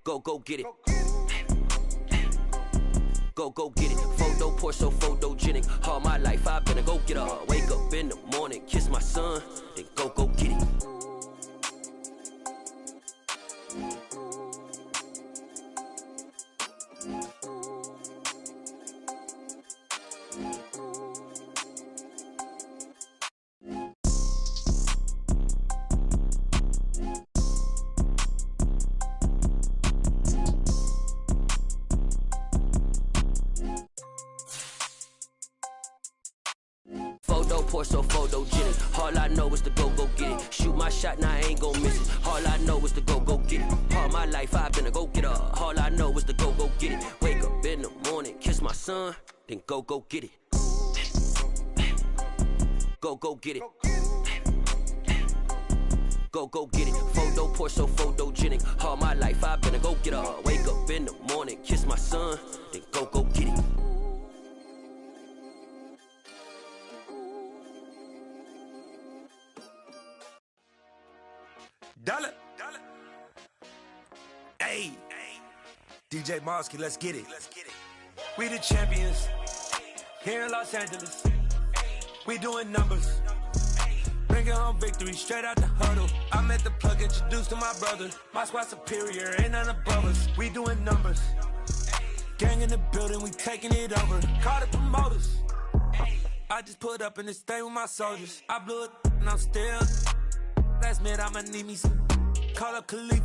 Go get it. Go get it. Photo poor, so photogenic. All my life I've been a go getter. Wake up in the morning, kiss my son, then go get it. Photo poor, so photogenic. All I know is to go get it. Shoot my shot, now I ain't gon' miss it. All I know is to go get it. All my life I've been a go getter. All I know is to go get it. Wake up in the morning, kiss my son, then go get it. Go get it. Go get it. Photo poor, so photogenic. All my life I've been a go getter. Wake up in the morning, kiss my son, then go get it. Dollar. Hey. DJ Mosky, let's get it. We the champions here in Los Angeles. We doing numbers. Bringing home victory straight out the huddle. I'm at the plug, introduced to my brother. My squad superior, ain't none above us. We doing numbers. Gang in the building, we taking it over. Call the promoters. I just put up in this thing with my soldiers. I blew it and I'm still. Last minute, I'ma need me some. Call up Khalifa.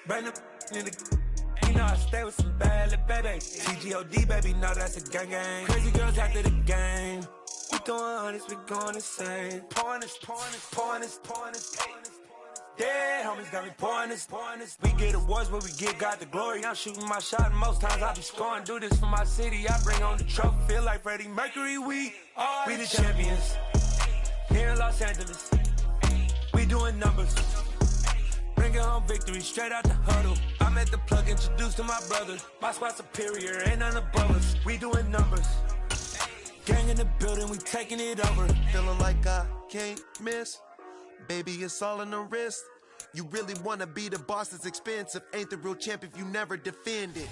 Bring the in the. You know I stay with some bad little baby. TGOD, baby, no, that's a gang. Crazy girls after the game. We doing honest, we going insane. Pouring this. Yeah, homies got me pouring this. We get awards, but we give God the glory. I'm shooting my shot, and most times I be scoring. Do this for my city, I bring on the trophy. Feel like Freddie Mercury, we the champions. Here in Los Angeles. We doing numbers. Bringing home victory straight out the huddle. I'm at the plug, introduced to my brother. My squad superior, ain't none above us. We doing numbers. Gang in the building, we taking it over. Feeling like I can't miss. Baby, it's all in the wrist. You really wanna be the boss, it's expensive. Ain't the real champ if you never defend it.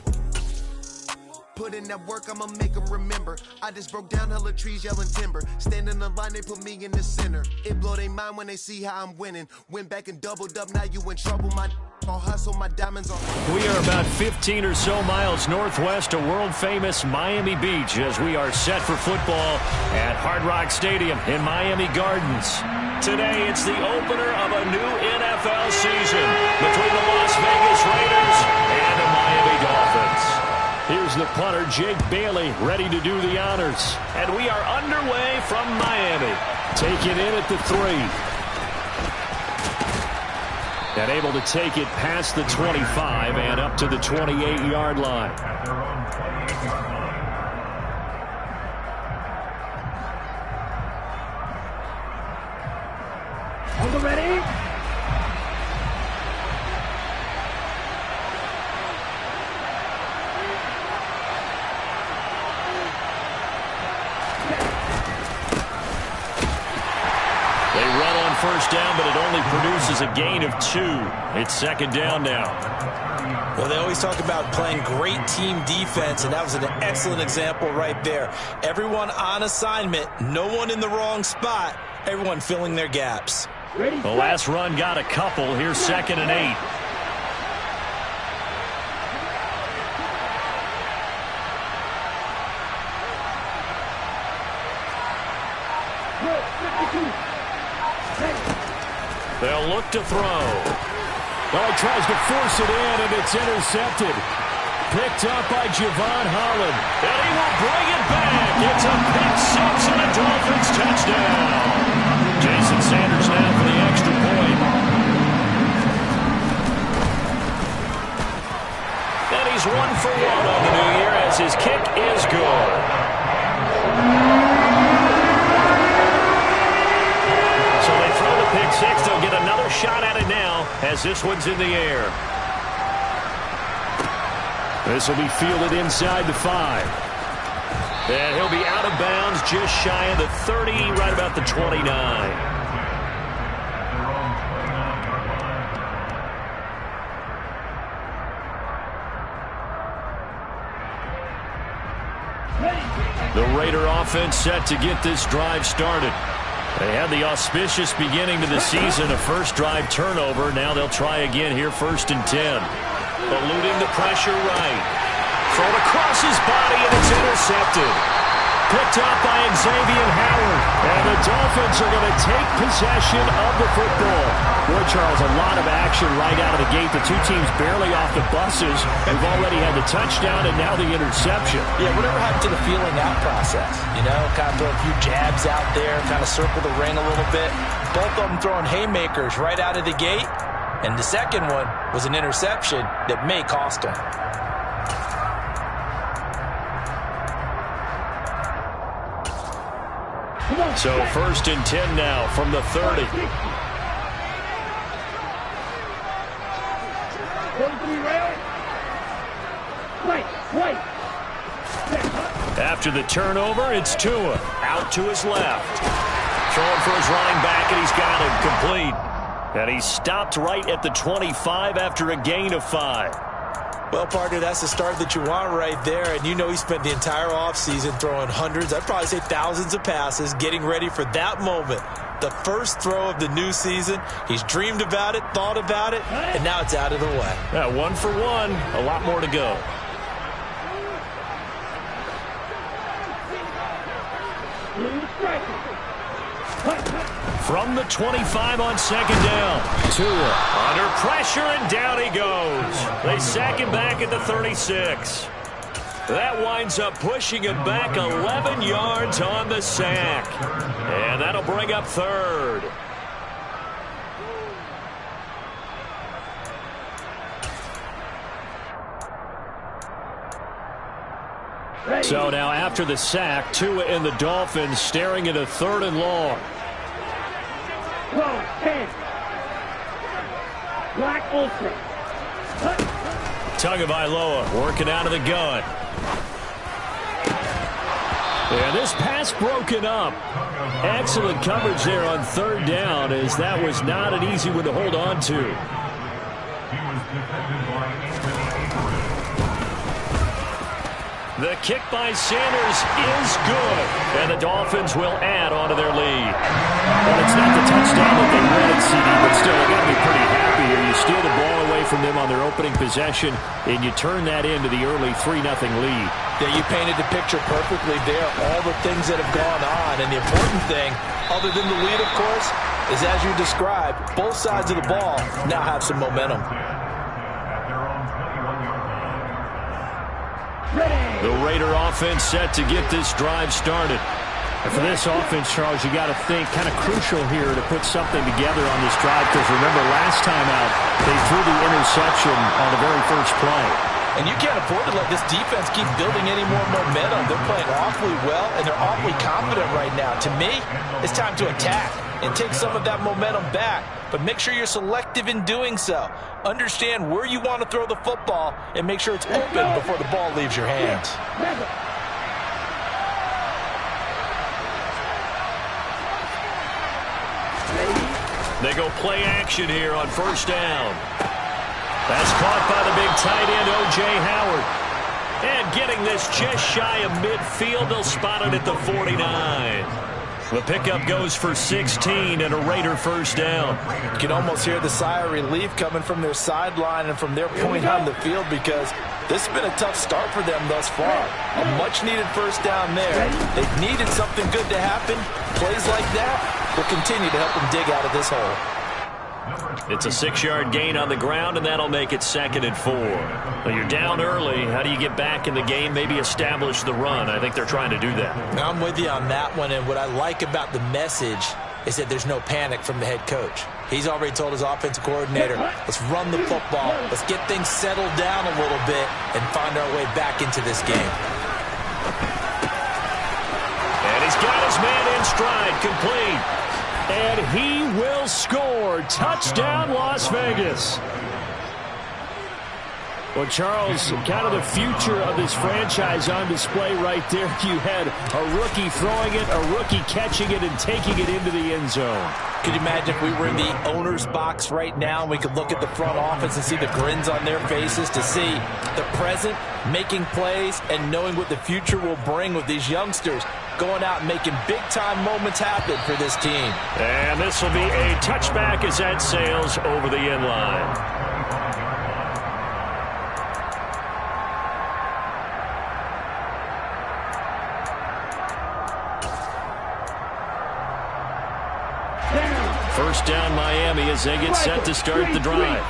Put in that work, I'ma make them remember. I just broke down hella trees, yelling timber. Stand in the line, they put me in the center. It blow their mind when they see how I'm winning. Went back and doubled up, now you in trouble. My I'll hustle, my diamonds on. We are about 15 or so miles northwest of world-famous Miami Beach as we are set for football at Hard Rock Stadium in Miami Gardens. Today, it's the opener of a new NFL season between the Las Vegas Raiders and the Miami Dolphins. Here's the punter, Jake Bailey, ready to do the honors. And we are underway from Miami. Taking in at the 3. And able to take it past the 25 and up to the 28-yard line. Are you ready? First down, but it only produces a gain of 2. It's second down now. Well, they always talk about playing great team defense, and that was an excellent example right there. Everyone on assignment, no one in the wrong spot, everyone filling their gaps. The last run got a couple. Here's second and 8. They'll look to throw. Well, he tries to force it in, and it's intercepted. Picked up by Javon Holland. And he will bring it back. It's a pick 6 and a Dolphins touchdown. Jason Sanders now for the extra point. And he's 1 for 1 on the new year as his kick is good. Pick 6, they'll get another shot at it now as this one's in the air. This will be fielded inside the 5. And he'll be out of bounds just shy of the 30, right about the 29. The Raider offense set to get this drive started. They had the auspicious beginning to the season, a first drive turnover. Now they'll try again here, 1st and 10. Eluding the pressure right. Thrown across his body, and it's intercepted. Picked up by Xavier Howard. And the Dolphins are going to take possession of the football. Boy, Charles, a lot of action right out of the gate. The two teams barely off the buses. We've already had the touchdown and now the interception. Yeah, whatever happened to the feeling out process? You know, kind of throw a few jabs out there, kind of circle the ring a little bit. Both of them throwing haymakers right out of the gate. And the second one was an interception that may cost them. So 1st and 10 now from the 30. After the turnover, it's Tua. Out to his left. Throwing for his running back, and he's got him complete. And he stopped right at the 25 after a gain of 5. Well, partner, that's the start that you want right there. And you know he spent the entire offseason throwing hundreds, I'd probably say thousands of passes, getting ready for that moment. The first throw of the new season. He's dreamed about it, thought about it, and now it's out of the way. Yeah, 1 for 1. A lot more to go. From the 25 on 2nd down. Tua under pressure, and down he goes. They sack him back at the 36. That winds up pushing him back 11 yards on the sack. And that'll bring up 3rd. So now after the sack, Tua and the Dolphins staring at a 3rd and long. Black Ultra. Tagovailoa working out of the gun. And this pass broken up. Excellent coverage there on 3rd down, as that was not an easy one to hold on to. The kick by Sanders is good, and the Dolphins will add on to their lead. Well, it's not the touchdown that they wanted, CD, but still, they got to be pretty happy here. You steal the ball away from them on their opening possession, and you turn that into the early 3-0 lead. Yeah, you painted the picture perfectly there, all the things that have gone on. And the important thing, other than the lead, of course, is as you described, both sides of the ball now have some momentum. The Raider offense set to get this drive started. And for this offense, Charles, you got to think kind of crucial here to put something together on this drive, because remember last time out, they threw the interception on the very first play. And you can't afford to let this defense keep building any more momentum. They're playing awfully well, and they're awfully confident right now. To me, it's time to attack and take some of that momentum back. But make sure you're selective in doing so. Understand where you want to throw the football and make sure it's open before the ball leaves your hands. They go play action here on 1st down. That's caught by the big tight end, O.J. Howard. And getting this just shy of midfield, they'll spot it at the 49. The pickup goes for 16 and a Raider 1st down. You can almost hear the sigh of relief coming from their sideline and from their point on the field, because this has been a tough start for them thus far. A much-needed 1st down there. They've needed something good to happen. Plays like that will continue to help them dig out of this hole. It's a 6-yard gain on the ground, and that'll make it 2nd and 4. Well, you're down early. How do you get back in the game, maybe establish the run? I think they're trying to do that. I'm with you on that one, and what I like about the message is that there's no panic from the head coach. He's already told his offensive coordinator, let's run the football, let's get things settled down a little bit, and find our way back into this game. And he's got his man in stride, complete. And he will score. Touchdown, Las Vegas. Well, Charles, kind of the future of this franchise on display right there. You had a rookie throwing it, a rookie catching it, and taking it into the end zone. Could you imagine if we were in the owner's box right now and we could look at the front office and see the grins on their faces, to see the present making plays and knowing what the future will bring with these youngsters going out and making big-time moments happen for this team. And this will be a touchback as that sails over the end line. First down Miami as they get set to start the drive.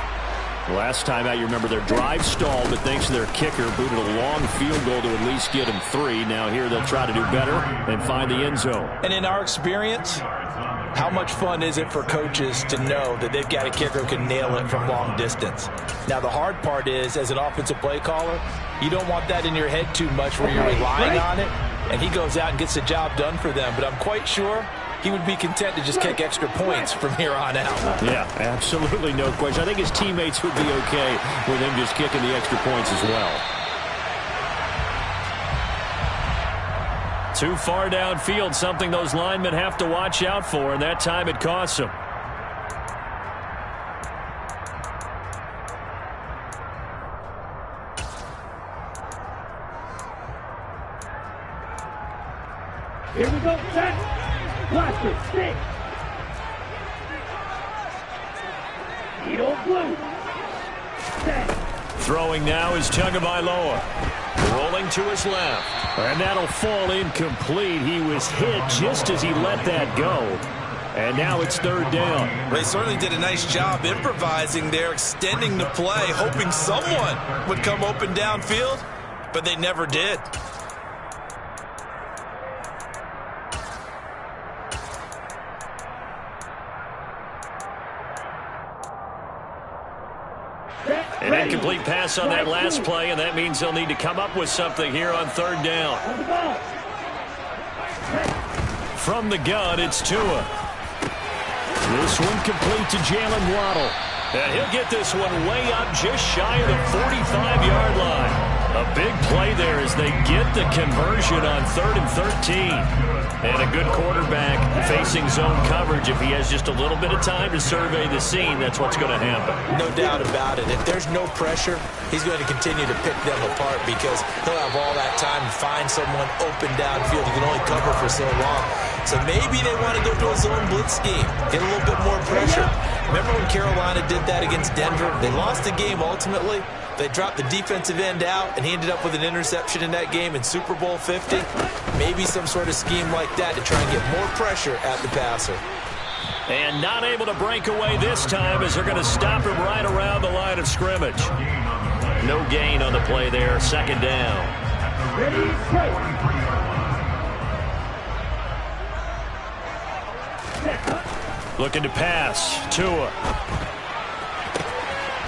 Last time out, you remember their drive stalled, but thanks to their kicker, booted a long field goal to at least get them 3. Now here they'll try to do better and find the end zone. And in our experience, how much fun is it for coaches to know that they've got a kicker who can nail it from long distance? Now the hard part is, as an offensive play caller, you don't want that in your head too much where you're relying on it, and he goes out and gets the job done for them. But I'm quite sure he would be content to just kick extra points from here on out. Yeah, absolutely no question. I think his teammates would be okay with him just kicking the extra points as well. Too far downfield, something those linemen have to watch out for, and that time it costs them. Here we go, set. Watch it, stick. Needle blue. Set. Throwing now is Tagovailoa. Rolling to his left. And that'll fall incomplete. He was hit just as he let that go. And now it's third down. They certainly did a nice job improvising there, extending the play, hoping someone would come open downfield, but they never did. An incomplete pass on that last play, and that means they'll need to come up with something here on third down. From the gun, it's Tua. This one complete to Jalen Waddle. And he'll get this one way up just shy of the 45-yard line. A big play there as they get the conversion on 3rd and 13. And a good quarterback facing zone coverage. If he has just a little bit of time to survey the scene, that's what's going to happen. No doubt about it. If there's no pressure, he's going to continue to pick them apart because he'll have all that time to find someone open downfield. He can only cover for so long. So maybe they want to go to a zone blitz scheme, get a little bit more pressure. Remember when Carolina did that against Denver? They lost the game ultimately. They dropped the defensive end out, and he ended up with an interception in that game in Super Bowl 50. Maybe some sort of scheme like that to try and get more pressure at the passer. And not able to break away this time as they're going to stop him right around the line of scrimmage. No gain on the play there, second down. Ready, straight. Looking to pass. Tua.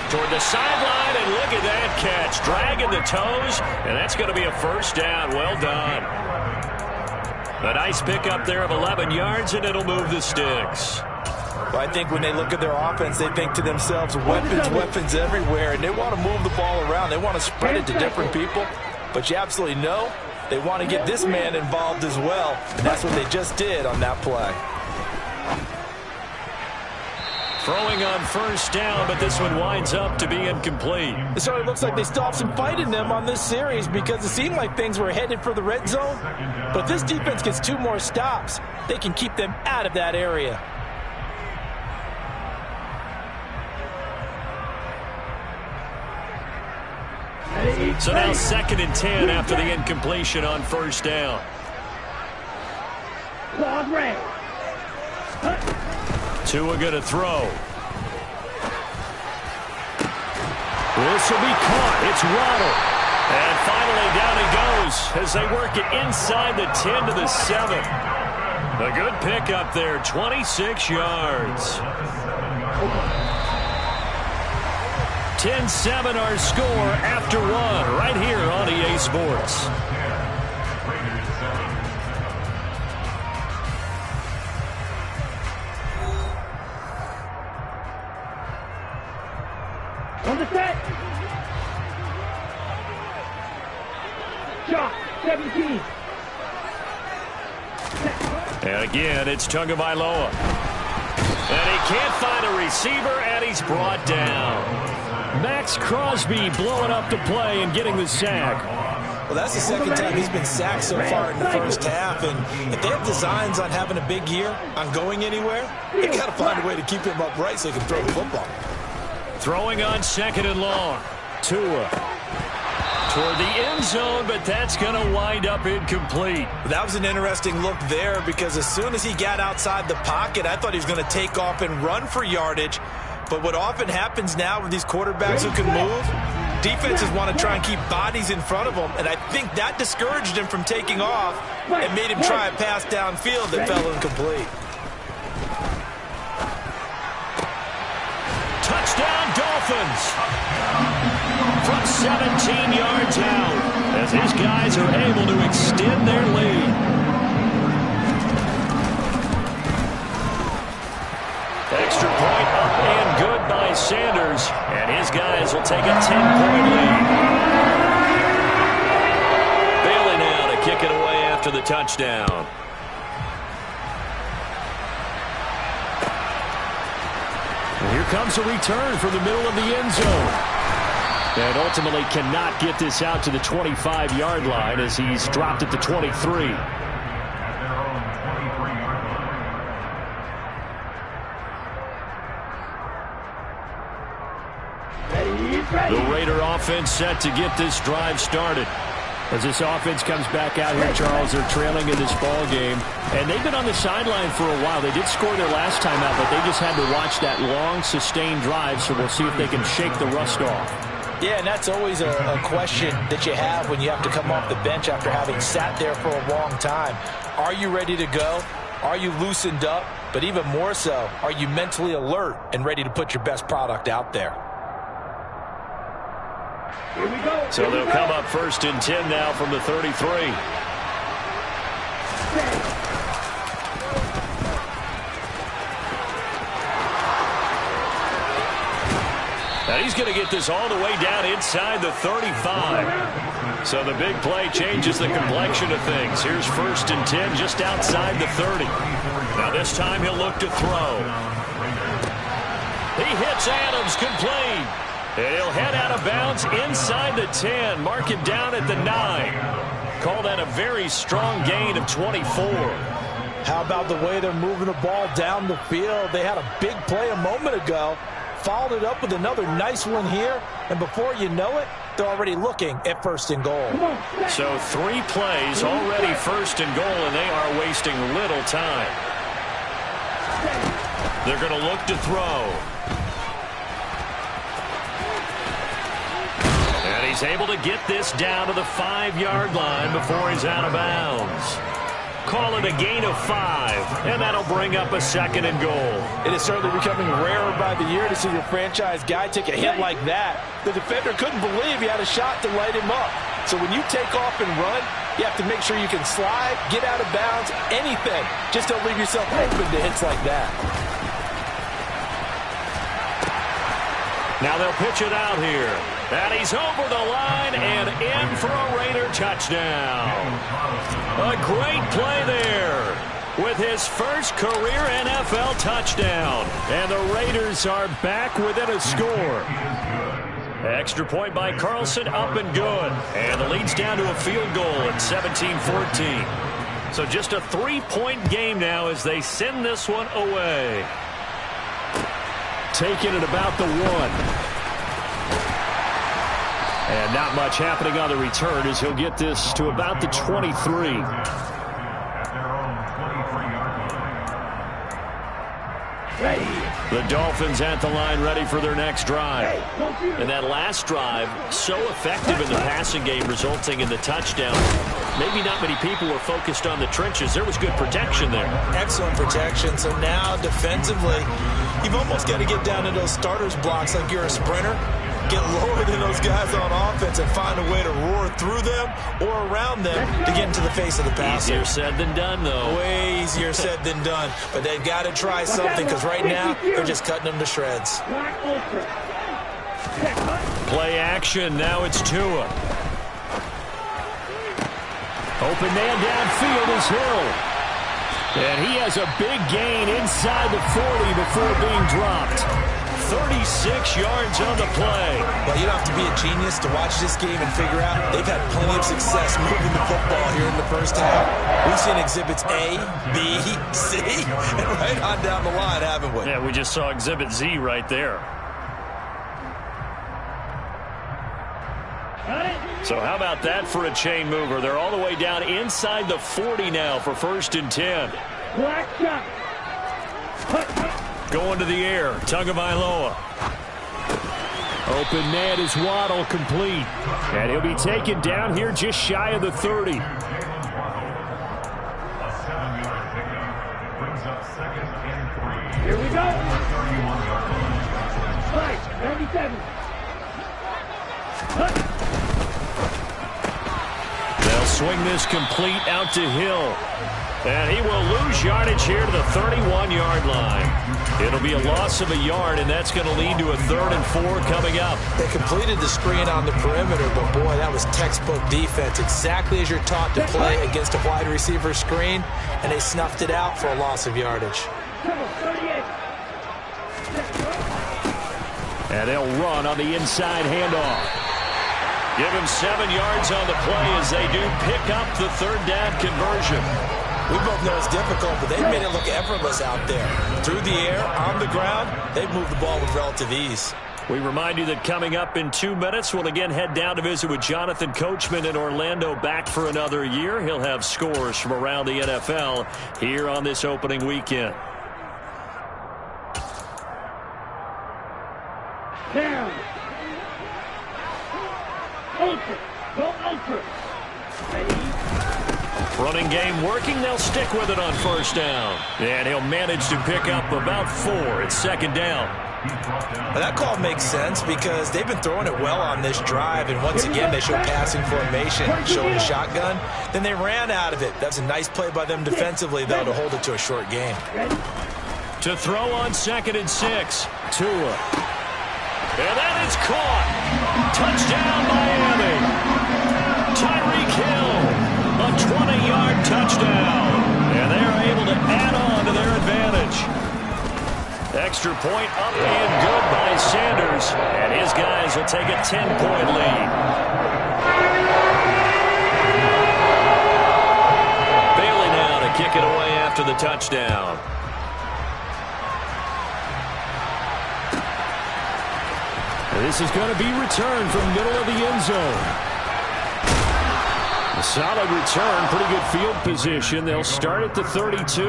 Toward the sideline, and look at that catch. Dragging the toes, and that's going to be a first down. Well done. A nice pickup there of 11 yards, and it'll move the sticks. Well, I think when they look at their offense, they think to themselves, weapons everywhere, and they want to move the ball around. They want to spread it to different people, but you absolutely know they want to get this man involved as well, and that's what they just did on that play. Throwing on first down, but this one winds up to be incomplete. So it looks like they still have some fight in them on this series because it seemed like things were headed for the red zone. But if this defense gets 2 more stops, they can keep them out of that area. So now 2nd and 10 after the incompletion on first down. Tua going to throw. This will be caught. It's Waddle. And finally down he goes as they work it inside the 10 to the 7. A good pickup there, 26 yards. 10-7 our score after 1 right here on EA Sports. On the set. Shot, 17. And again, it's Tagovailoa. And he can't find a receiver, and he's brought down. Max Crosby blowing up the play and getting the sack. Well, that's the second time he's been sacked so far in the first half. And if they have designs on having a big year, on going anywhere, they got to find a way to keep him upright so he can throw the football. Throwing on 2nd and long. Tua toward the end zone, but that's going to wind up incomplete. That was an interesting look there because as soon as he got outside the pocket, I thought he was going to take off and run for yardage. But what often happens now with these quarterbacks who can move, defenses want to try and keep bodies in front of them, and I think that discouraged him from taking off and made him try a pass downfield that fell incomplete. Touchdown, Dolphins! From 17 yards out, as his guys are able to extend their lead. Extra point up and good by Sanders, and his guys will take a 10-point lead. Bailey now to kick it away after the touchdown. And here comes a return from the middle of the end zone. And ultimately cannot get this out to the 25-yard line as he's dropped at the 23. The Raider offense set to get this drive started. As this offense comes back out here, Charles, they're trailing in this ball game. And they've been on the sideline for a while. They did score their last time out, but they just had to watch that long, sustained drive, so we'll see if they can shake the rust off. Yeah, and that's always a question that you have when you have to come off the bench after having sat there for a long time. Are you ready to go? Are you loosened up? But even more so, are you mentally alert and ready to put your best product out there? Here we go. So they'll come up 1st and 10 now from the 33. And he's going to get this all the way down inside the 35. So the big play changes the complexion of things. Here's 1st and 10 just outside the 30. Now this time he'll look to throw. He hits Adams complete. And he'll head out of bounds inside the 10. Mark it down at the 9. Call that a very strong gain of 24. How about the way they're moving the ball down the field? They had a big play a moment ago. Followed it up with another nice one here. And before you know it, they're already looking at 1st and goal. So 3 plays already 1st and goal, and they are wasting little time. They're going to look to throw. And he's able to get this down to the 5-yard line before he's out of bounds. Call it a gain of 5, and that'll bring up a 2nd and goal. It is certainly becoming rarer by the year to see your franchise guy take a hit like that. The defender couldn't believe he had a shot to light him up. So when you take off and run, you have to make sure you can slide, get out of bounds, anything. Just don't leave yourself open to hits like that. Now they'll pitch it out here. And he's over the line and in for a Raider touchdown. A great play there with his first career NFL touchdown. And the Raiders are back within a score. Extra point by Carlson, up and good. And the lead's down to a field goal at 17-14. So just a 3-point game now as they send this one away. Taking it about the 1. And not much happening on the return as he'll get this to about the 23. The Dolphins at the line ready for their next drive. And that last drive, so effective in the passing game, resulting in the touchdown. Maybe not many people were focused on the trenches. There was good protection there. Excellent protection. So now defensively, you've almost got to get down to those starters blocks like you're a sprinter. Get lower than those guys on offense and find a way to roar through them or around them to get into the face of the passer. Easier said than done, though. Way easier said than done. But they've got to try something because right now they're just cutting them to shreds. Play action. Now it's Tua. Open man downfield is Hill. And he has a big gain inside the 40 before being dropped. 36 yards on the play. Well, you don't have to be a genius to watch this game and figure out they've had plenty of success moving the football here in the first half. We've seen exhibits A, B, C, and right on down the line, haven't we? Yeah, we just saw exhibit Z right there. So how about that for a chain mover? They're all the way down inside the 40 now for 1st and 10. Black shot. Going to the air, Tagovailoa. Open man is Waddle, complete. And he'll be taken down here just shy of the 30. Here we go. 97. They'll swing this complete out to Hill. And he will lose yardage here to the 31-yard line. It'll be a loss of a yard, and that's going to lead to a 3rd and 4 coming up. They completed the screen on the perimeter, but boy, that was textbook defense. Exactly as you're taught to play against a wide receiver screen, and they snuffed it out for a loss of yardage. And they'll run on the inside handoff. Give him 7 yards on the play as they do pick up the 3rd down conversion. We both know it's difficult, but they've made it look effortless out there. Through the air, on the ground, they've moved the ball with relative ease. We remind you that coming up in 2 minutes, we'll again head down to visit with Jonathan Coachman in Orlando, back for another year. He'll have scores from around the NFL here on this opening weekend. Down. Ultra. Go ultra. Ready. Running game working. They'll stick with it on 1st down. And he'll manage to pick up about 4. It's 2nd down. Well, that call makes sense because they've been throwing it well on this drive, and once again they show passing formation, showing a shotgun. Then they ran out of it. That's a nice play by them defensively, though, to hold it to a short game. To throw on 2nd and 6. Tua. And that is caught. Touchdown, Miami. Tyreek Hill, a 20-yard touchdown. And they are able to add on to their advantage. Extra point up and good by Sanders. And his guys will take a 10-point lead. Bailey now to kick it away after the touchdown. This is going to be returned from the middle of the end zone. A solid return, pretty good field position. They'll start at the 32.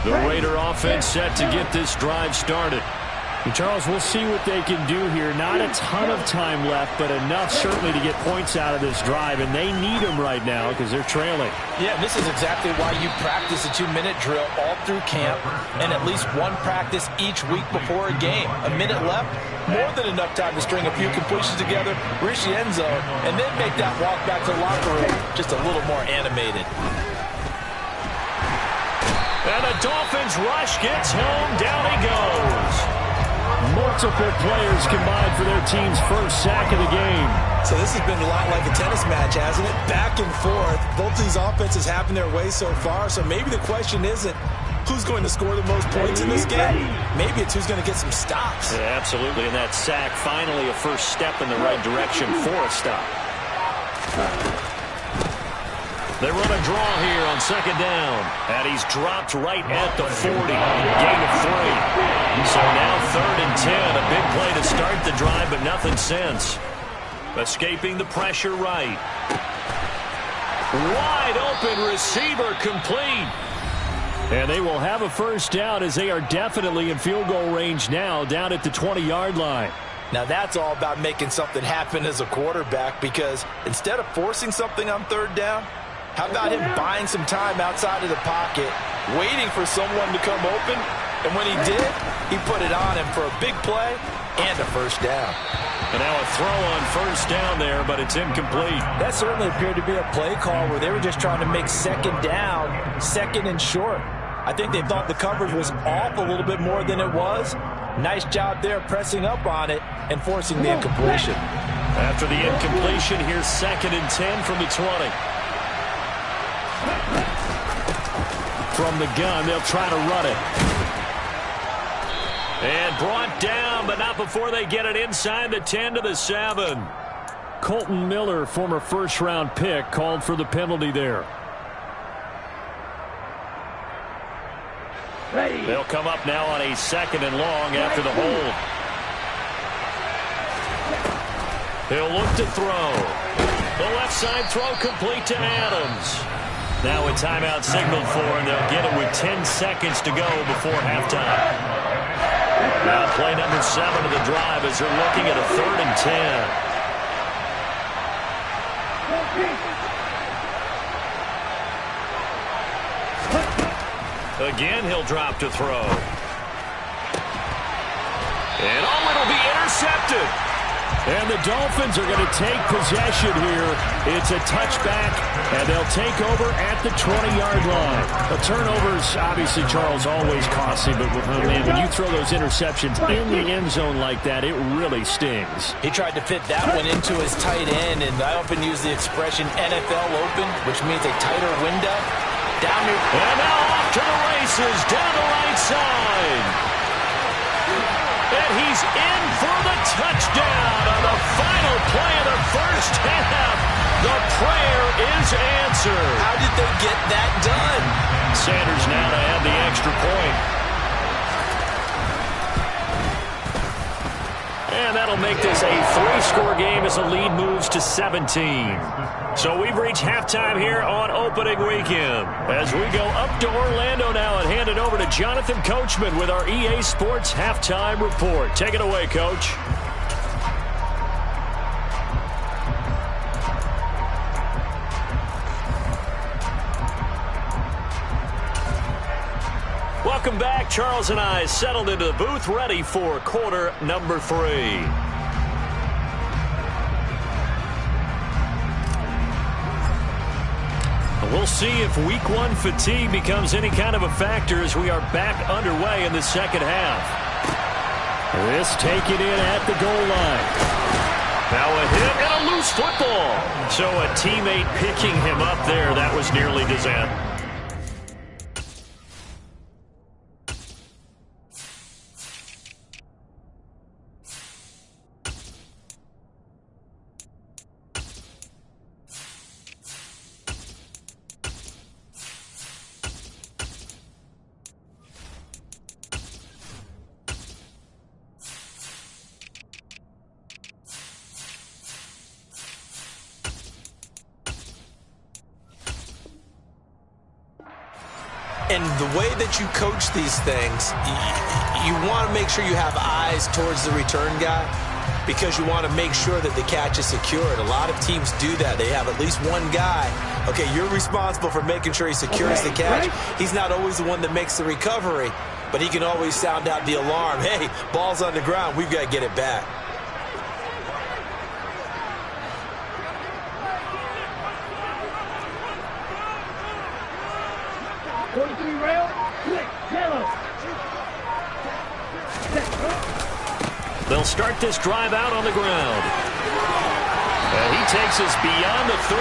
The Raider offense set to get this drive started. And Charles, we'll see what they can do here. Not a ton of time left, but enough certainly to get points out of this drive, and they need them right now because they're trailing. Yeah, this is exactly why you practice a 2-minute drill all through camp and at least one practice each week before a game. A minute left, more than enough time to string a few completions together, reach the end zone, and then make that walk back to the locker room just a little more animated. And the Dolphins rush gets home. Down he goes. Multiple players combined for their team's first sack of the game. So this has been a lot like a tennis match, hasn't it? Back and forth. Both these offenses having their way so far. So maybe the question isn't who's going to score the most points in this game. Maybe it's who's going to get some stops. Yeah, absolutely. And that sack, finally a first step in the right direction for a stop. They run a draw here on 2nd down. And he's dropped right at the 40. Gain of 3. So now 3rd and 10. A big play to start the drive, but nothing since. Escaping the pressure right. Wide open receiver complete. And they will have a first down as they are definitely in field goal range now, down at the 20-yard line. Now that's all about making something happen as a quarterback, because instead of forcing something on 3rd down, how about him buying some time outside of the pocket, waiting for someone to come open, and when he did, he put it on him for a big play and a first down. And now a throw on 1st down there, but it's incomplete. That certainly appeared to be a play call where they were just trying to make 2nd down, 2nd and short. I think they thought the coverage was off a little bit more than it was. Nice job there pressing up on it and forcing the incompletion. After the incompletion, here's 2nd and 10 from the 20. From the gun, they'll try to run it. And brought down, but not before they get it inside the 10 to the 7. Colton Miller, former first-round pick, called for the penalty there. They'll come up now on a 2nd and long after the hold. He'll look to throw. The left side throw complete to Adams. Now a timeout signaled for, and they'll get it with 10 seconds to go before halftime. Now play number 7 of the drive as they're looking at a 3rd and 10. Again, he'll drop to throw. And it'll be intercepted. And the Dolphins are going to take possession here. It's a touchback, and they'll take over at the 20-yard line. A turnover's obviously, Charles, always costly, but man, when you throw those interceptions in the end zone like that, it really stings. He tried to fit that one into his tight end, and I often use the expression NFL open, which means a tighter window. Down here. And now off to the races, down the right side. And he's in for the touchdown on the final play of the first half. The prayer is answered. How did they get that done? Sanders now to add the extra point. And that'll make this a 3-score game as the lead moves to 17. So we've reached halftime here on opening weekend. As we go up to Orlando now and hand it over to Jonathan Coachman with our EA Sports Halftime Report. Take it away, Coach. Welcome back. Charles and I settled into the booth, ready for quarter number 3. We'll see if week 1 fatigue becomes any kind of a factor as we are back underway in the second half. This taken in at the goal line. Now a hit and a loose football. So a teammate picking him up there. That was nearly disaster. And the way that you coach these things, you want to make sure you have eyes towards the return guy because you want to make sure that the catch is secured. A lot of teams do that. They have at least one guy. Okay, you're responsible for making sure he secures the catch. He's not always the one that makes the recovery, but he can always sound out the alarm. Hey, ball's on the ground. We've got to get it back. They'll start this drive out on the ground. And he takes us beyond the 35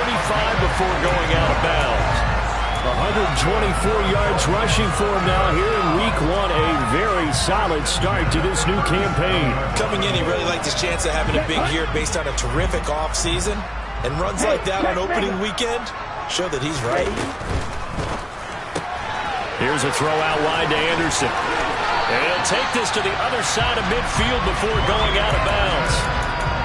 before going out of bounds. 124 yards rushing for him now here in week 1. A very solid start to this new campaign. Coming in, he really liked his chance of having a big year based on a terrific offseason. And runs like that on opening weekend show that he's right. Here's a throw out wide to Anderson. And he'll take this to the other side of midfield before going out of bounds.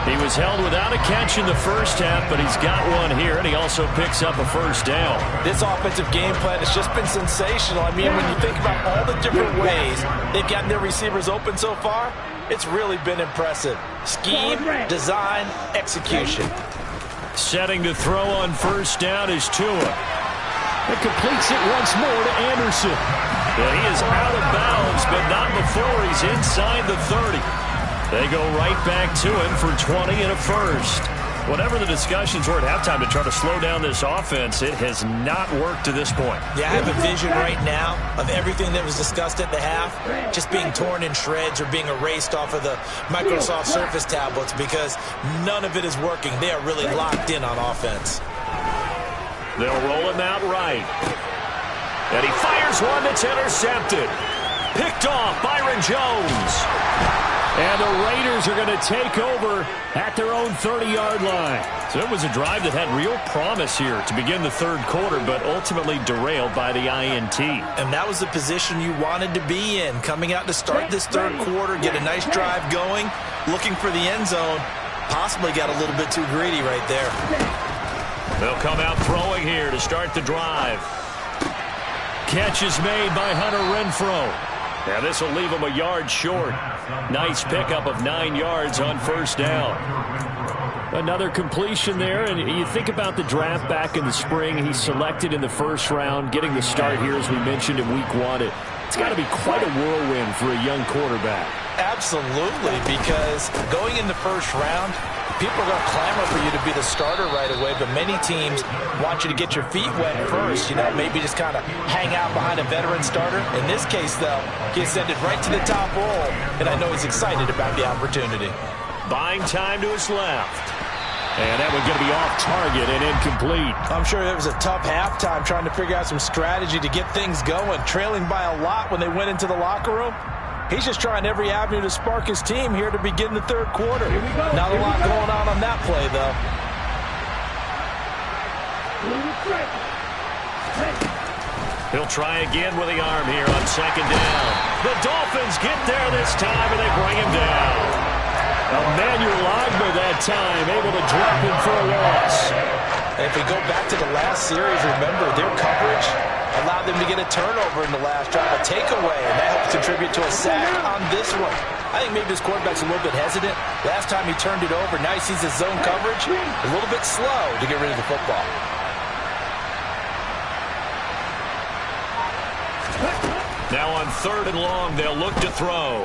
He was held without a catch in the first half, but he's got one here, and he also picks up a first down. This offensive game plan has just been sensational. I mean, when you think about all the different ways they've gotten their receivers open so far, it's really been impressive. Scheme, design, execution. Setting to throw on first down is Tua. It completes it once more to Anderson. And he is out of bounds, but not before he's inside the 30. They go right back to him for 20 and a first. Whatever the discussions were at halftime to try to slow down this offense, it has not worked to this point. Yeah, I have a vision right now of everything that was discussed at the half just being torn in shreds or being erased off of the Microsoft Surface tablets because none of it is working. They are really locked in on offense. They'll roll him out right. And he fires one that's intercepted. Picked off Byron Jones. And the Raiders are going to take over at their own 30-yard line. So it was a drive that had real promise here to begin the third quarter, but ultimately derailed by the INT. And that was the position you wanted to be in, coming out to start this third quarter, get a nice drive going, looking for the end zone. Possibly got a little bit too greedy right there. They'll come out throwing here to start the drive. Catch is made by Hunter Renfrow. Now this will leave him a yard short. Nice pickup of 9 yards on first down. Another completion there, and you think about the draft back in the spring. He's selected in the first round, getting the start here, as we mentioned, in week 1. It's got to be quite a whirlwind for a young quarterback. Absolutely, because going in the first round, people are going to clamor for you to be the starter right away, but many teams want you to get your feet wet first, maybe just kind of hang out behind a veteran starter. In this case, though, he ascended right to the top roll, and I know he's excited about the opportunity. Buying time to his left. And that one's going to be off target and incomplete. I'm sure it was a tough halftime trying to figure out some strategy to get things going, trailing by a lot when they went into the locker room. He's just trying every avenue to spark his team here to begin the third quarter. Not a lot going on that play, though. He'll try again with the arm here on second down. The Dolphins get there this time, and they bring him down. Emmanuel Ogbah that time, able to drop him for a loss. And if we go back to the last series, remember, their coverage allowed them to get a turnover in the last drive, a takeaway, and that helps contribute to a sack on this one. I think maybe this quarterback's a little bit hesitant. Last time he turned it over, now he sees his zone coverage, a little bit slow to get rid of the football. Now on third and long, they'll look to throw.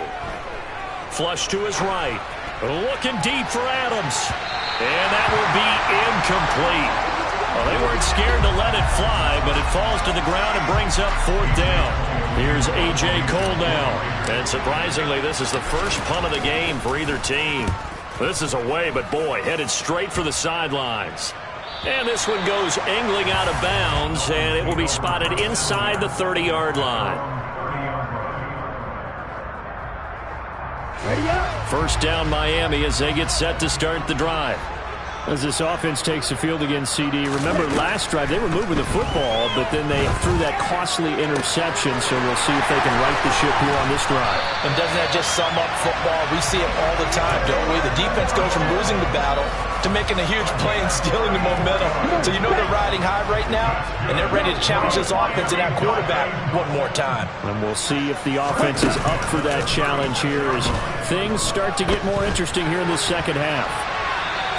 Flush to his right. Looking deep for Adams. And that will be incomplete. Well, they weren't scared to let it fly, but it falls to the ground and brings up fourth down. Here's A.J. Cole now. And surprisingly, this is the first punt of the game for either team. This is away, but boy, headed straight for the sidelines. And this one goes angling out of bounds, and it will be spotted inside the 30-yard line. First down Miami as they get set to start the drive. As this offense takes the field against CD. Remember, last drive they were moving the football, but then they threw that costly interception, so we'll see if they can right the ship here on this drive. And doesn't that just sum up football? We see it all the time, don't we? The defense goes from losing the battle to making a huge play and stealing the momentum. So you know they're riding high right now, and they're ready to challenge this offense and that quarterback one more time. And we'll see if the offense is up for that challenge here as things start to get more interesting here in the second half.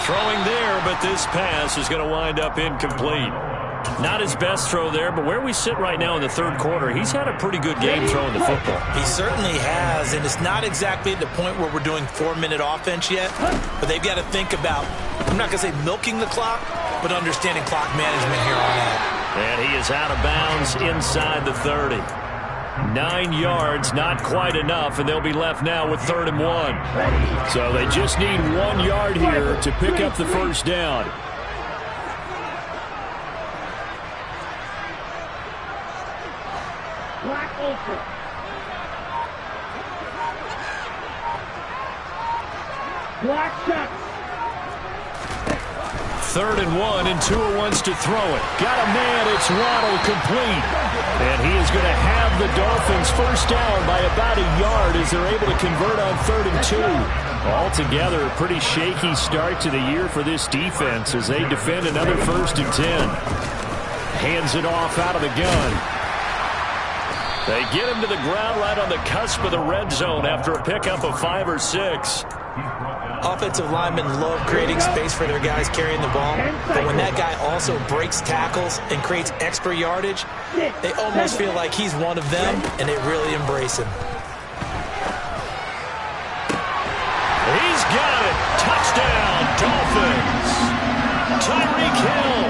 Throwing there, but this pass is going to wind up incomplete. Not his best throw there, but where we sit right now in the third quarter, he's had a pretty good game throwing the football. He certainly has, and it's not exactly at the point where we're doing 4-minute offense yet, but they've got to think about, I'm not going to say milking the clock, but understanding clock management here on out. And he is out of bounds inside the 30. 9 yards, not quite enough, and they'll be left now with 3rd and 1. So they just need 1 yard here to pick up the first down. Black shot. 3rd and 1, and Tua wants to throw it. Got a man, it's Waddle, complete. And he is going to have the Dolphins first down by about a yard as they're able to convert on 3rd and 2. Altogether, a pretty shaky start to the year for this defense as they defend another 1st and 10. Hands it off out of the gun. They get him to the ground right on the cusp of the red zone after a pickup of 5 or 6. Offensive linemen love creating space for their guys carrying the ball, but when that guy also breaks tackles and creates extra yardage, they almost feel like he's one of them, and they really embrace him. He's got it. Touchdown, Dolphins. Tyreek Hill.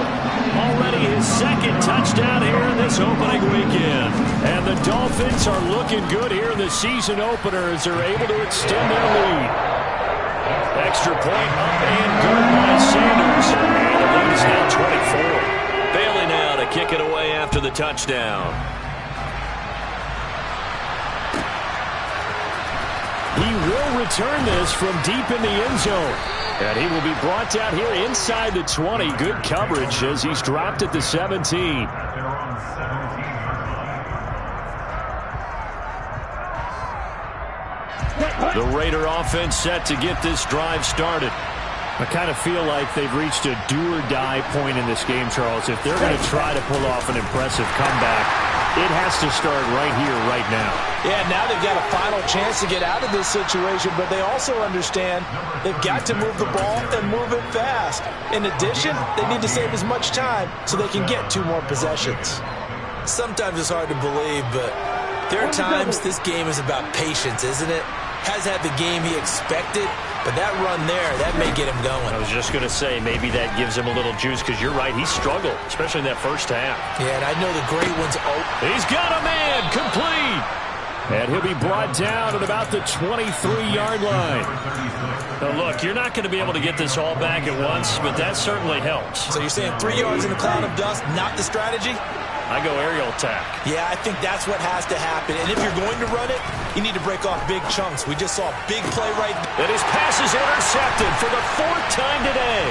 Already his second touchdown here in this opening weekend. And the Dolphins are looking good here in the season opener as they're able to extend their lead. Extra point up and good by Sanders. And the lead is now 24. Bailey now to kick it away after the touchdown. He will return this from deep in the end zone. And he will be brought down here inside the 20. Good coverage as he's dropped at the 17. The Raider offense set to get this drive started. I kind of feel like they've reached a do-or-die point in this game, Charles. If they're going to try to pull off an impressive comeback, it has to start right here, right now. Yeah, now they've got a final chance to get out of this situation, but they also understand they've got to move the ball and move it fast. In addition, they need to save as much time so they can get 2 more possessions. Sometimes it's hard to believe, but there are times this game is about patience, isn't it? Has had the game he expected, but that run there, that may get him going. I was just going to say, maybe that gives him a little juice, because you're right, he struggled, especially in that first half. Yeah, and I know the great ones. He's got a man, complete. And he'll be brought down at about the 23-yard line. Now, look, you're not going to be able to get this all back at once, but that certainly helps. So you're saying 3 yards in a cloud of dust, not the strategy? I go aerial attack. Yeah, I think that's what has to happen. And if you're going to run it, you need to break off big chunks. We just saw a big play right there. And his pass is intercepted for the 4th time today.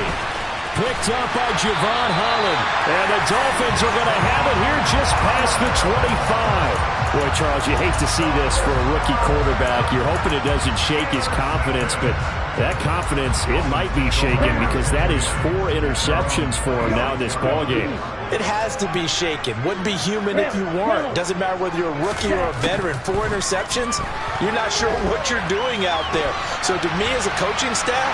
Picked up by Javon Holland. And the Dolphins are going to have it here just past the 25. Boy, Charles, you hate to see this for a rookie quarterback. You're hoping it doesn't shake his confidence, but that confidence, it might be shaken because that is 4 interceptions for him now in this ballgame. It has to be shaken. Wouldn't be human if you weren't. Doesn't matter whether you're a rookie or a veteran. 4 interceptions, you're not sure what you're doing out there. So to me as a coaching staff,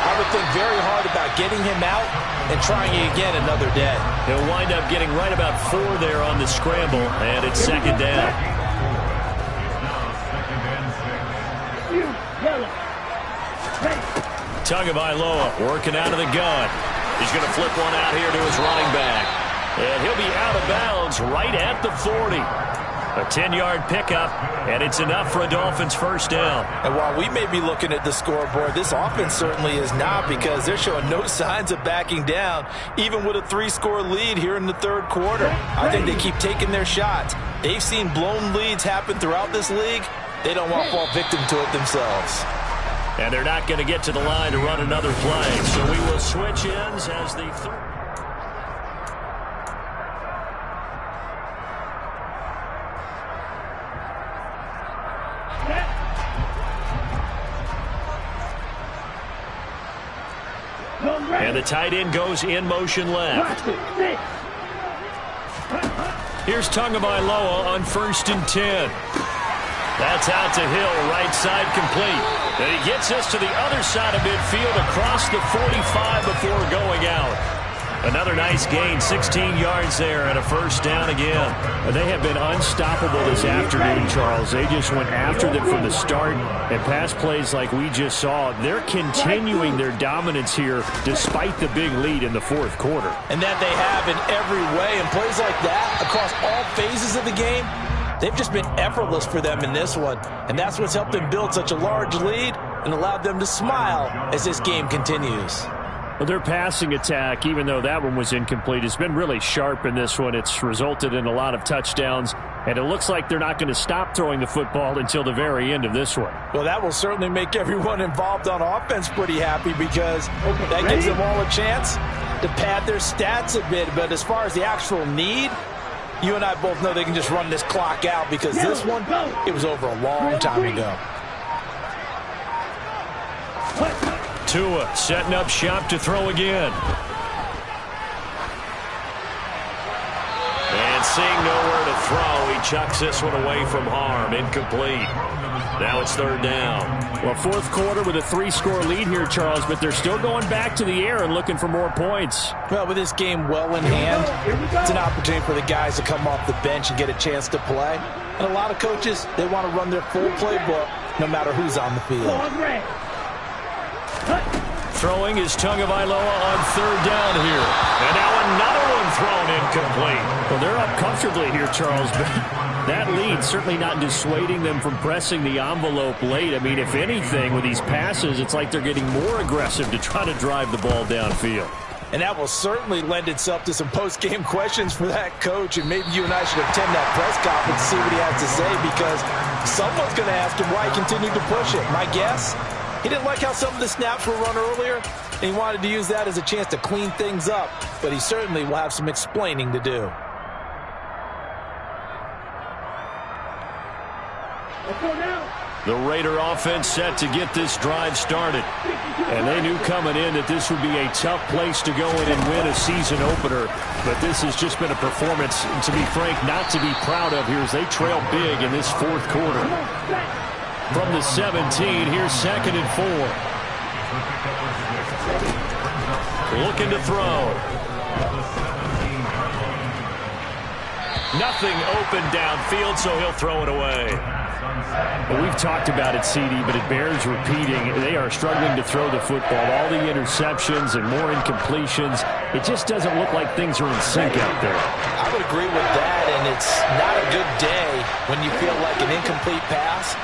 I would think very hard about getting him out and trying it again another day. He'll wind up getting right about 4 there on the scramble, and it's 2nd down. Tagovailoa working out of the gun. He's going to flip one out here to his running back. And he'll be out of bounds right at the 40. A 10-yard pickup, and it's enough for a Dolphins first down. And while we may be looking at the scoreboard, this offense certainly is not, because they're showing no signs of backing down, even with a 3-score lead here in the 3rd quarter. I think they keep taking their shots. They've seen blown leads happen throughout this league. They don't want to fall victim to it themselves. And they're not going to get to the line to run another play. So we will switch ends as the third. And the tight end goes in motion left. Here's Tagovailoa on 1st and 10. That's out to Hill, right side complete. And he gets us to the other side of midfield across the 45 before going out. Another nice gain, 16 yards there and a first down again. And they have been unstoppable this afternoon, Charles. They just went after them from the start, and pass plays like we just saw. They're continuing their dominance here despite the big lead in the 4th quarter. And that they have in every way. And plays like that across all phases of the game, they've just been effortless for them in this one. And that's what's helped them build such a large lead and allowed them to smile as this game continues. Well, their passing attack, even though that one was incomplete, has been really sharp in this one. It's resulted in a lot of touchdowns, and it looks like they're not going to stop throwing the football until the very end of this one. Well, that will certainly make everyone involved on offense pretty happy, because that gives them all a chance to pad their stats a bit. But as far as the actual need, you and I both know they can just run this clock out, because this one, it was over a long time ago. Tua setting up shop to throw again. And seeing nowhere to throw, he chucks this one away from harm. Incomplete. Now it's 3rd down. Well, 4th quarter with a 3-score lead here, Charles, but they're still going back to the air and looking for more points. Well, with this game well in hand, it's an opportunity for the guys to come off the bench and get a chance to play. And a lot of coaches, they want to run their full playbook no matter who's on the field. Throwing is Tagovailoa on third down here. And now another one thrown incomplete. Well, they're up comfortably here, Charles, but that lead certainly not dissuading them from pressing the envelope late. I mean, if anything, with these passes, it's like they're getting more aggressive to try to drive the ball downfield. And that will certainly lend itself to some post-game questions for that coach. And maybe you and I should attend that press conference to see what he has to say, because someone's going to ask him why he continued to push it. My guess, he didn't like how some of the snaps were run earlier, and he wanted to use that as a chance to clean things up. But he certainly will have some explaining to do. Let's go now. The Raider offense set to get this drive started. And they knew coming in that this would be a tough place to go in and win a season opener. But this has just been a performance, to be frank, not to be proud of here as they trail big in this fourth quarter. From the 17, here's 2nd and 4. Looking to throw. Nothing open downfield, so he'll throw it away. Well, we've talked about it, CD, but it bears repeating. They are struggling to throw the football. All the interceptions and more incompletions. It just doesn't look like things are in sync out there. I would agree with that, and it's not a good day when you feel like an incomplete pass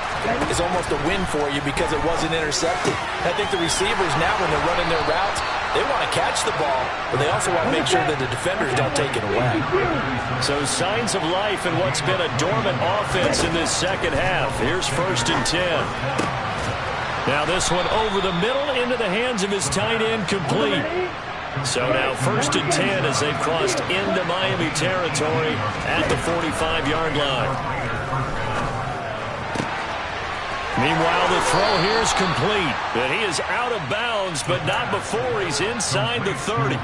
is almost a win for you because it wasn't intercepted. I think the receivers now, when they're running their routes, they want to catch the ball, but they also want to make sure that the defenders don't take it away. So signs of life in what's been a dormant offense in this second half. Here's 1st and 10. Now this one over the middle into the hands of his tight end, complete. So now 1st and 10 as they've crossed into Miami territory at the 45-yard line. Meanwhile, the throw here is complete. And he is out of bounds, but not before he's inside the 30.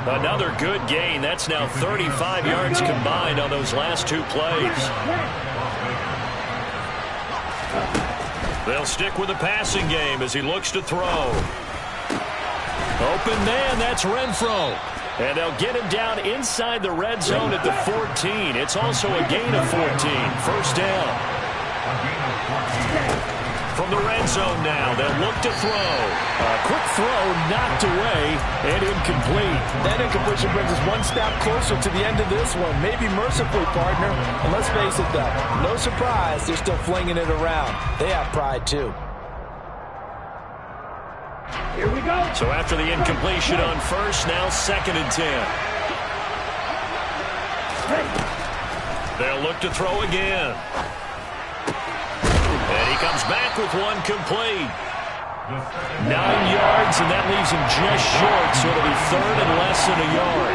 Another good gain. That's now 35 yards combined on those last two plays. They'll stick with the passing game as he looks to throw. Open man, that's Renfro. And they'll get him down inside the red zone at the 14. It's also a gain of 14. 1st down. From the red zone now, they'll look to throw. A quick throw knocked away and incomplete. That incompletion brings us one step closer to the end of this one. Maybe mercifully, partner. And let's face it, though, no surprise, they're still flinging it around. They have pride, too. Here we go. So after the incompletion on 1st, now 2nd and 10. They'll look to throw again. And he comes back with one complete. 9 yards, and that leaves him just short, so it'll be 3rd and less than a yard.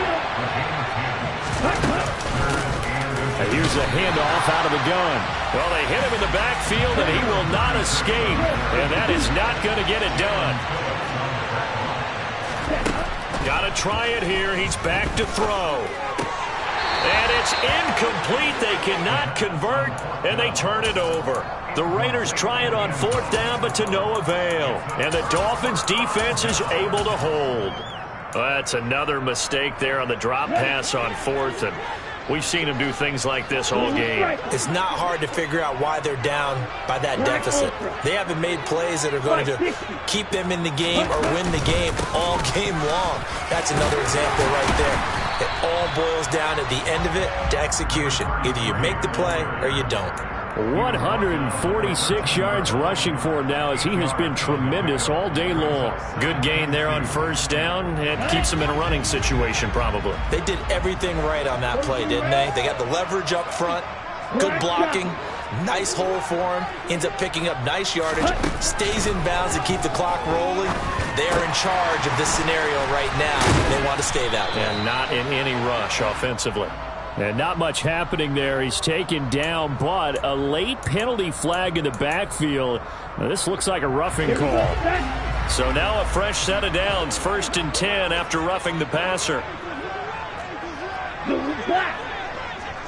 And here's a handoff out of the gun. Well, they hit him in the backfield, and he will not escape. And that is not going to get it done. Got to try it here. He's back to throw. And it's incomplete. They cannot convert, and they turn it over. The Raiders try it on 4th down, but to no avail. And the Dolphins' defense is able to hold. Well, that's another mistake there on the drop pass on 4th, and we've seen them do things like this all game. It's not hard to figure out why they're down by that deficit. They haven't made plays that are going to keep them in the game or win the game all game long. That's another example right there. It all boils down at the end of it to execution. Either you make the play or you don't. 146 yards rushing for him now as he has been tremendous all day long. Good gain there on 1st down and keeps him in a running situation probably. They did everything right on that play, didn't they? They got the leverage up front, good blocking, nice hole for him, ends up picking up nice yardage, stays in bounds to keep the clock rolling. They are in charge of this scenario right now. They want to stay that way. And not in any rush offensively. And not much happening there. He's taken down, but a late penalty flag in the backfield. Now, this looks like a roughing call. So now a fresh set of downs. 1st and 10 after roughing the passer. Black.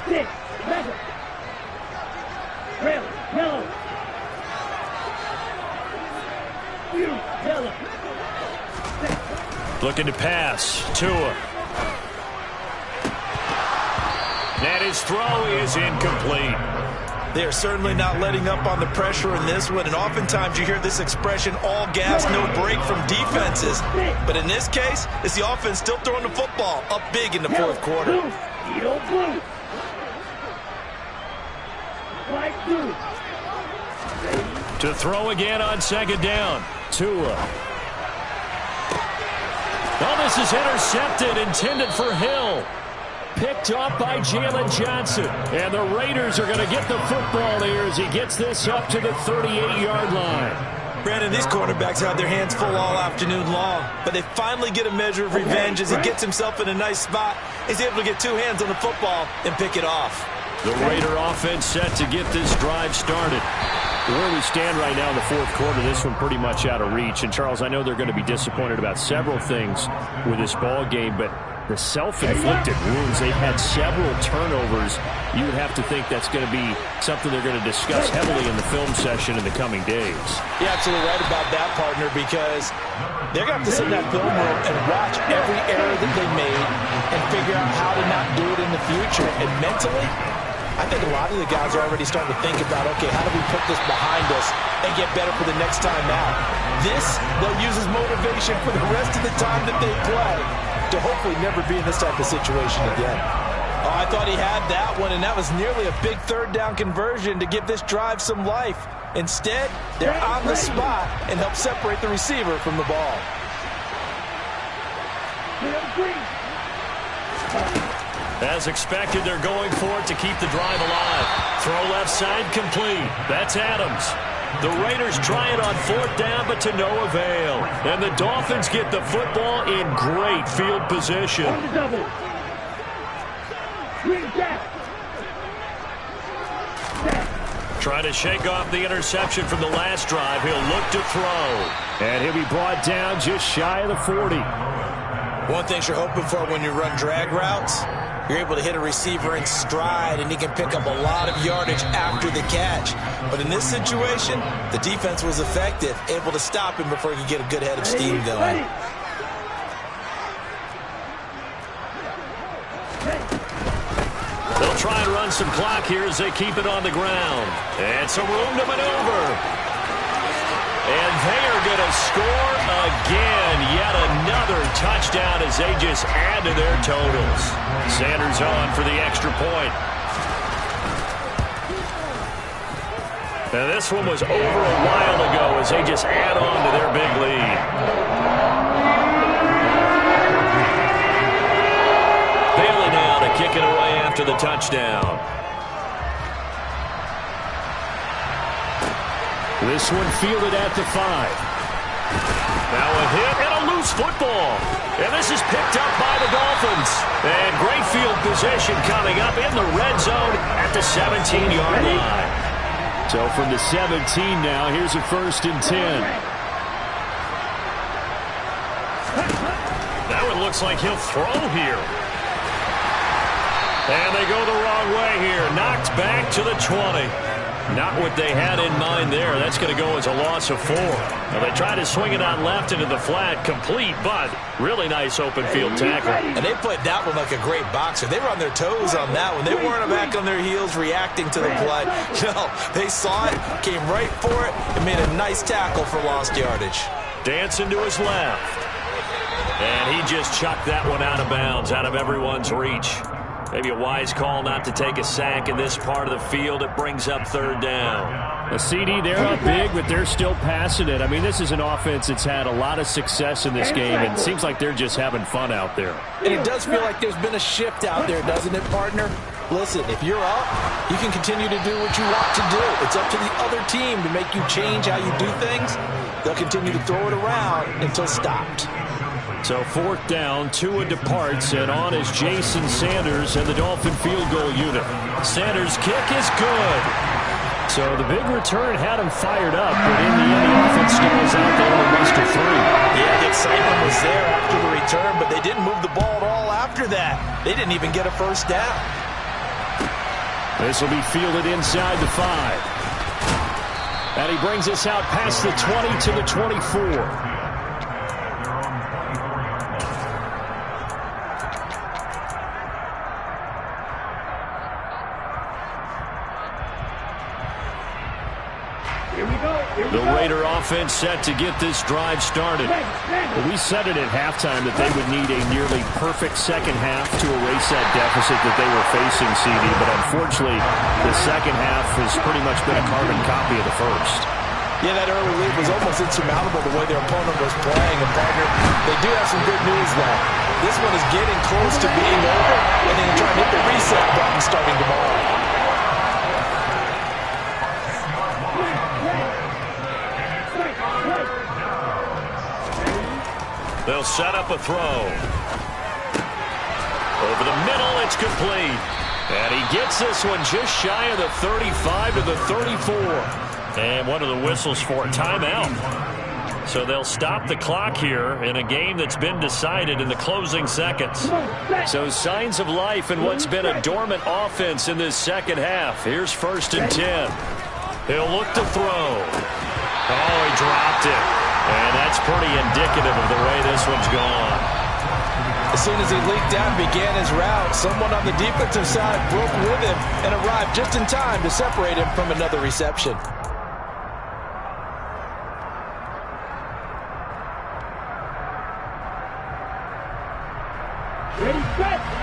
6, 7. Red, yellow. Yellow. Looking to pass. Tua. And his throw is incomplete. They are certainly not letting up on the pressure in this one, and oftentimes you hear this expression, all gas, no break from defenses. But in this case, it's the offense still throwing the football up big in the fourth quarter. To throw again on second down. Tua. Oh, this is intercepted, intended for Hill. Picked off by Jalen Johnson. And the Raiders are going to get the football here as he gets this up to the 38-yard line. Brandon, these quarterbacks had their hands full all afternoon long, but they finally get a measure of revenge as he gets himself in a nice spot. He's able to get two hands on the football and pick it off. The Raider offense set to get this drive started. Where we stand right now in the fourth quarter, this one pretty much out of reach. And, Charles, I know they're going to be disappointed about several things with this ball game, but the self-inflicted wounds, they've had several turnovers. You would have to think that's going to be something they're going to discuss heavily in the film session in the coming days. You're absolutely right about that, partner, because they're going to have to sit in that film room and watch every error that they made and figure out how to not do it in the future. And mentally, I think a lot of the guys are already starting to think about, okay, how do we put this behind us and get better for the next time out? This, they'll use as motivation for the rest of the time that they play to hopefully never be in this type of situation again. Oh, I thought he had that one, and that was nearly a big third down conversion to give this drive some life. Instead, they're on the spot and help separate the receiver from the ball. As expected, they're going for it to keep the drive alive. Throw left side complete. That's Adams. The Raiders try it on fourth down, but to no avail. And the Dolphins get the football in great field position. Trying to shake off the interception from the last drive. He'll look to throw. And he'll be brought down just shy of the 40. One thing you're hoping for when you run drag routes, you're able to hit a receiver in stride, and he can pick up a lot of yardage after the catch. But in this situation, the defense was effective, able to stop him before he could get a good head of steam going. They'll try and run some clock here as they keep it on the ground. And some room to maneuver. And they are going to score again. Yet another touchdown as they just add to their totals. Sanders on for the extra point. And this one was over a while ago as they just add on to their big lead. Bailey now to kick it away after the touchdown. This one fielded at the 5. Now a hit and a loose football. And this is picked up by the Dolphins. And great field position coming up in the red zone at the 17-yard line. So from the 17 now, here's a 1st and 10. That one looks like he'll throw here. And they go the wrong way here. Knocked back to the 20. Not what they had in mind there. That's going to go as a loss of 4. Now they try to swing it on left into the flat, complete, but really nice open field tackle. And they played that one like a great boxer. They were on their toes on that one. They weren't back on their heels reacting to the play. No, they saw it, came right for it, and made a nice tackle for lost yardage. Dancing to his left. And he just chucked that one out of bounds, out of everyone's reach. Maybe a wise call not to take a sack in this part of the field. It brings up 3rd down. A CD, they're up big, but they're still passing it. I mean, this is an offense that's had a lot of success in this game, and it seems like they're just having fun out there. And it does feel like there's been a shift out there, doesn't it, partner? Listen, if you're up, you can continue to do what you want to do. It's up to the other team to make you change how you do things. They'll continue to throw it around until stopped. So 4th down, Tua departs, and on is Jason Sanders and the Dolphin field goal unit. Sanders' kick is good. So the big return had him fired up, but in the end, the offense stalls out. They only muster 3. Yeah, the excitement was there after the return, but they didn't move the ball at all after that. They didn't even get a 1st down. This will be fielded inside the 5. And he brings us out past the 20 to the 24. The Raider offense set to get this drive started. Well, we said it at halftime that they would need a nearly perfect second half to erase that deficit that they were facing, CD. But unfortunately, the second half has pretty much been a carbon copy of the first. Yeah, that early lead was almost insurmountable the way their opponent was playing. And, partner, they do have some good news, though. This one is getting close to being over, and they can try and hit the reset button starting tomorrow. They'll set up a throw. Over the middle, it's complete. And he gets this one just shy of the 35 to the 34. And one of the whistles for a timeout. So they'll stop the clock here in a game that's been decided in the closing seconds. So signs of life in what's been a dormant offense in this second half. Here's 1st and 10. He'll look to throw. Oh, he dropped it. And that's pretty indicative of the way this one's gone. As soon as he leaked out and began his route, someone on the defensive side broke with him and arrived just in time to separate him from another reception. Ready, set.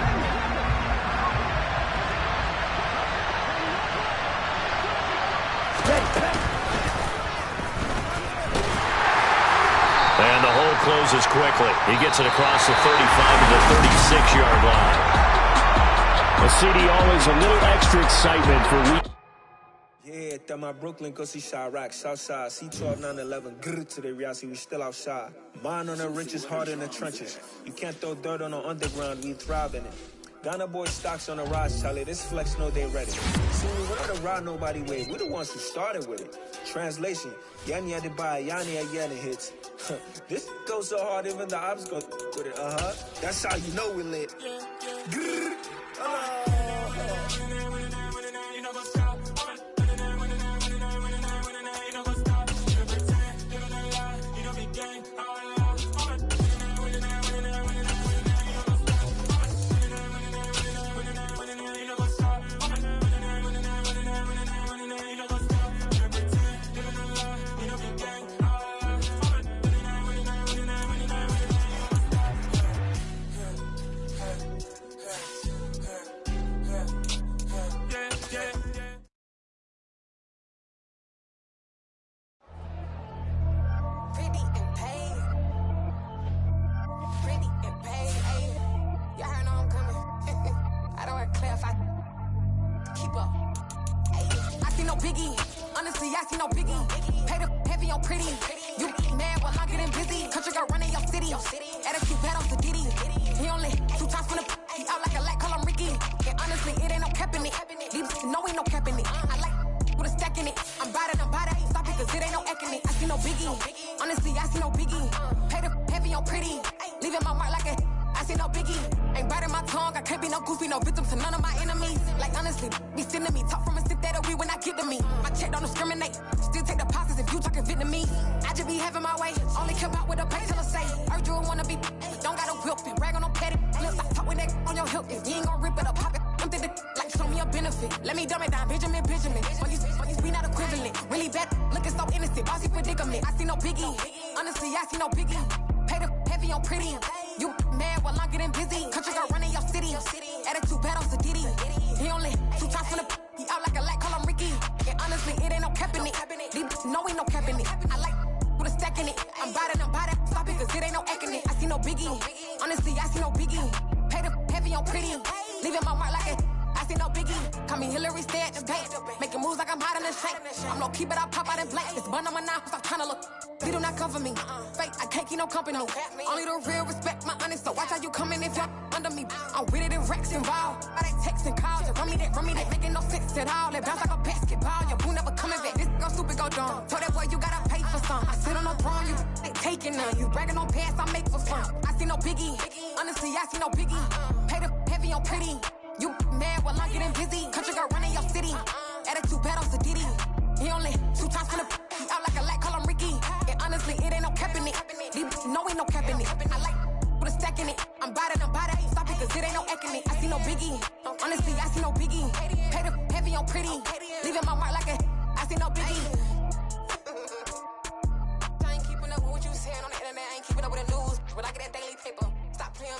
And the hole closes quickly. He gets it across the 35 to the 36-yard line. A CD always a little extra excitement for week. Yeah, that my Brooklyn go see Chirac, Southside, C12, 911, grrr to the reality, we still outside. Mine on the richest, heart in the trenches. You can't throw dirt on the underground, we thrive in it. Ghana boy stocks on the rise, Charlie, this flex know they ready. See, we want to ride nobody way, we the ones who started with it. Translation, Yanni had to buy, Yanni had getting hits. This goes so hard, even the ops go with it, That's how you know we lit. Grrr,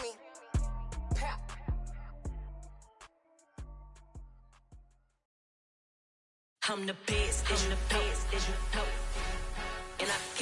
me? Pap. I'm the best, and I